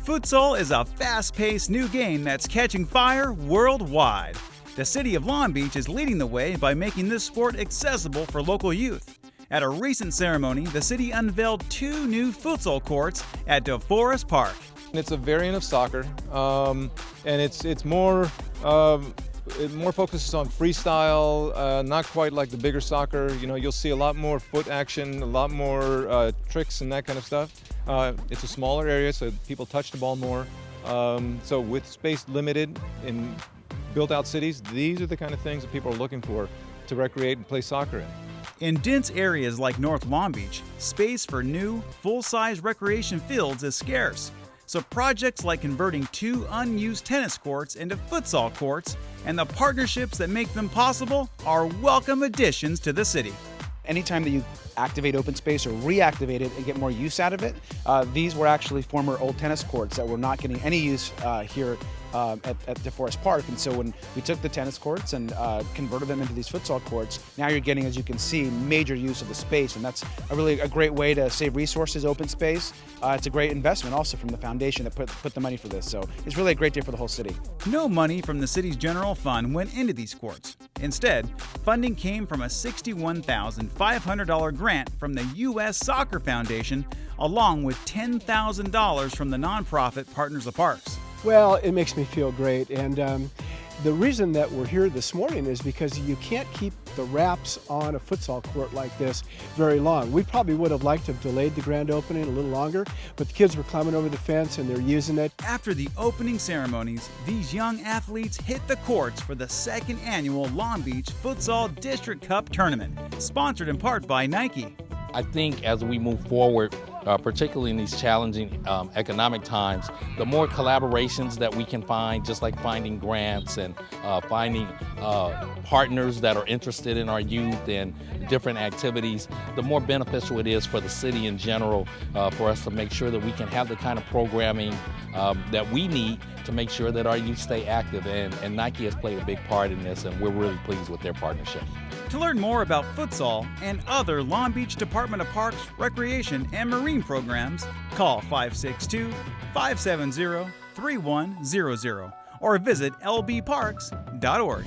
Futsal is a fast-paced new game that's catching fire worldwide. The city of Long Beach is leading the way by making this sport accessible for local youth. At a recent ceremony, the city unveiled 2 new futsal courts at DeForest Park. It's a variant of soccer, and it's more focused on freestyle, not quite like the bigger soccer. You know, you'll see a lot more foot action, a lot more tricks and that kind of stuff. It's a smaller area, so people touch the ball more. So with space limited in built-out cities, these are the kind of things that people are looking for to recreate and play soccer in. In dense areas like North Long Beach, space for new, full-size recreation fields is scarce. So projects like converting 2 unused tennis courts into futsal courts and the partnerships that make them possible are welcome additions to the city. Anytime that you activate open space or reactivate it and get more use out of it, these were actually former old tennis courts that were not getting any use here at DeForest Park. And so when we took the tennis courts and converted them into these futsal courts, now you're getting, as you can see, major use of the space. And that's a great way to save resources, open space. It's a great investment also from the foundation that put the money for this. So it's really a great day for the whole city. No money from the city's general fund went into these courts. Instead, funding came from a $61,500 grant from the U.S. Soccer Foundation, along with $10,000 from the nonprofit Partners of Parks. Well, it makes me feel great, and the reason that we're here this morning is because you can't keep the wraps on a futsal court like this very long. We probably would have liked to have delayed the grand opening a little longer, but the kids were climbing over the fence and they're using it. After the opening ceremonies, these young athletes hit the courts for the 2nd annual Long Beach Futsal District Cup Tournament, sponsored in part by Nike. I think as we move forward, particularly in these challenging economic times, the more collaborations that we can find, just like finding grants and finding partners that are interested in our youth and different activities, the more beneficial it is for the city in general for us to make sure that we can have the kind of programming that we need to make sure that our youth stay active. And Nike has played a big part in this, and we're really pleased with their partnership. To learn more about futsal and other Long Beach Department of Parks, Recreation, and Marine programs, call 562-570-3100 or visit lbparks.org.